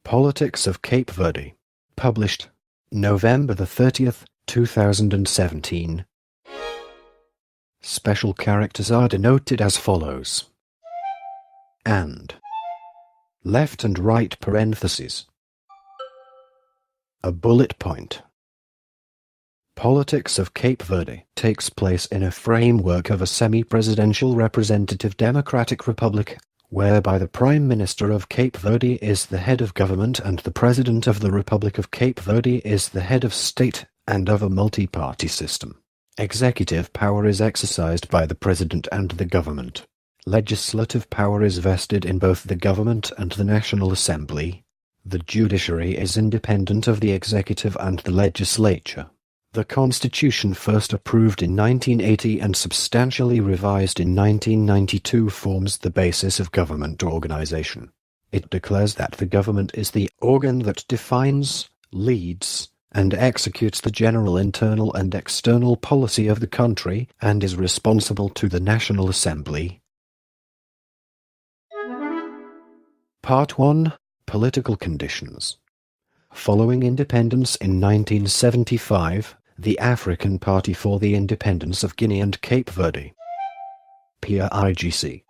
Politics of Cape Verde. Published November the 30th, 2017. Special characters are denoted as follows. And. Left and right parentheses. A bullet point. Politics of Cape Verde takes place in a framework of a semi-presidential representative democratic republic, whereby the Prime Minister of Cape Verde is the head of government and the President of the Republic of Cape Verde is the head of state, and of a multi-party system. Executive power is exercised by the President and the government. Legislative power is vested in both the government and the National Assembly. The judiciary is independent of the executive and the legislature. The Constitution, first approved in 1980 and substantially revised in 1992, forms the basis of government organization. It declares that the government is the organ that defines, leads, and executes the general internal and external policy of the country, and is responsible to the National Assembly. Part 1. Political conditions. Following independence in 1975, the African Party for the Independence of Guinea and Cape Verde, PAIGC,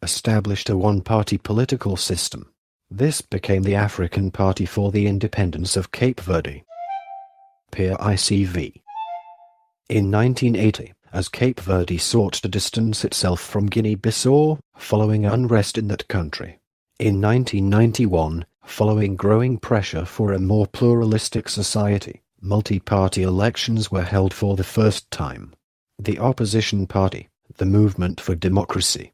established a one-party political system. This became the African Party for the Independence of Cape Verde, PAICV. In 1980, as Cape Verde sought to distance itself from Guinea-Bissau, following unrest in that country. In 1991, following growing pressure for a more pluralistic society, multi-party elections were held for the first time. The opposition party, the Movement for Democracy,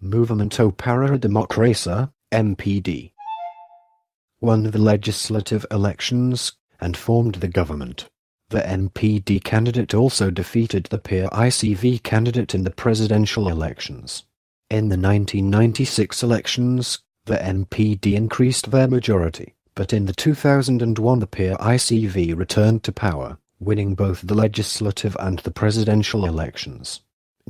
Movimento para a Democracia, MPD, won the legislative elections and formed the government. The MPD candidate also defeated the PAICV candidate in the presidential elections. In the 1996 elections, the MPD increased their majority, but in the 2001 the PAICV returned to power, winning both the legislative and the presidential elections.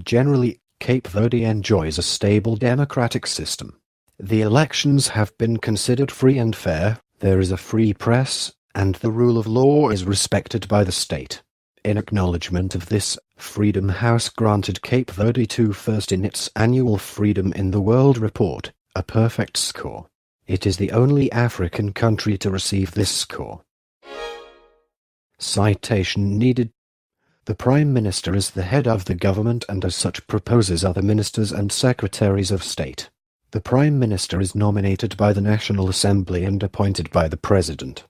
Generally, Cape Verde enjoys a stable democratic system. The elections have been considered free and fair, there is a free press, and the rule of law is respected by the state. In acknowledgement of this, Freedom House granted Cape Verde first in its annual Freedom in the World report, a perfect score. It is the only African country to receive this score. Citation needed. The Prime Minister is the head of the government and as such proposes other ministers and secretaries of state. The Prime Minister is nominated by the National Assembly and appointed by the President.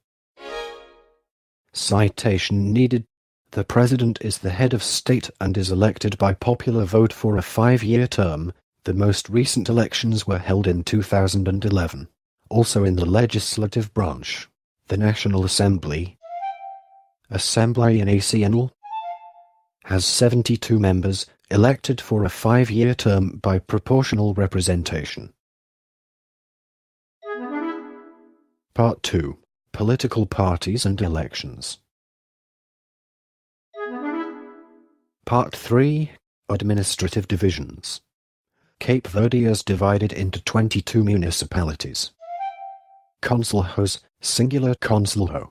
Citation needed. The President is the head of state and is elected by popular vote for a 5-year term. The most recent elections were held in 2011. Also in the legislative branch, the National Assembly, Assembly Nacional, has 72 members, elected for a 5-year term by proportional representation. Part 2. Political parties and elections. Part 3. Administrative divisions. Cape Verde is divided into 22 municipalities. Concelhos, singular Concelho.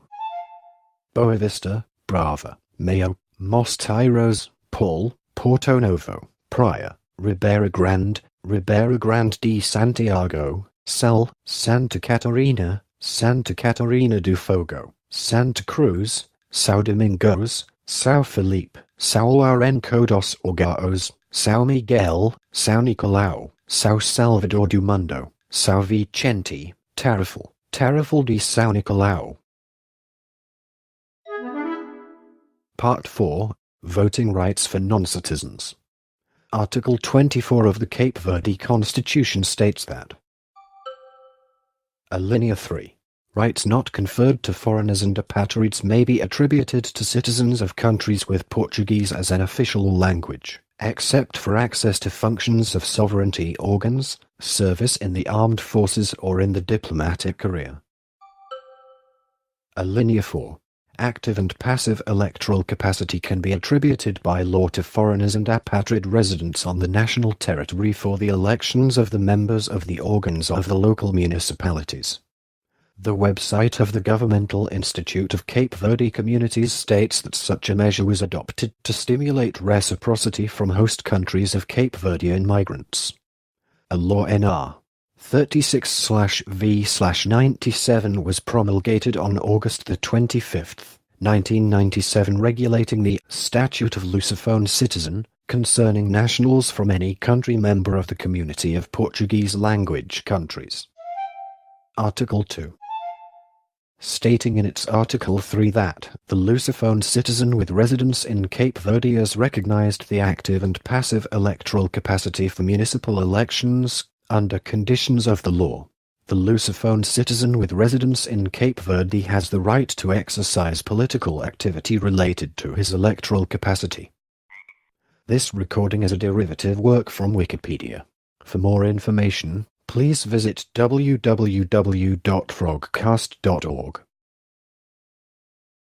Boa Vista, Brava, Maio, Mosteiros, Paul, Porto Novo, Praia, Ribeira Grande de Santiago, Sal, Santa Catarina do Fogo, Santa Cruz, São Domingos, São Felipe, São Lourenço dos Orgaos, São Miguel, São Nicolau, São Salvador do Mundo, São Vicente, Tarrafal de São Nicolau. Part 4. Voting rights for non-citizens. Article 24 of the Cape Verde Constitution states that Alinea 3. Rights not conferred to foreigners and apatrides may be attributed to citizens of countries with Portuguese as an official language, except for access to functions of sovereignty organs, service in the armed forces or in the diplomatic career. Alinea 4. Active and passive electoral capacity can be attributed by law to foreigners and apatrid residents on the national territory for the elections of the members of the organs of the local municipalities. The website of the Governmental Institute of Cape Verde Communities states that such a measure was adopted to stimulate reciprocity from host countries of Cape Verdean migrants. A law NR 36/V/97 was promulgated on August the 25th, 1997, regulating the Statute of Lusophone Citizen concerning nationals from any country member of the Community of Portuguese Language Countries. Article 2. Stating in its Article 3 that the Lusophone citizen with residence in Cape Verde has recognized the active and passive electoral capacity for municipal elections under conditions of the law. The Lusophone citizen with residence in Cape Verde has the right to exercise political activity related to his electoral capacity. This recording is a derivative work from Wikipedia. For more information, please visit www.frogcast.org.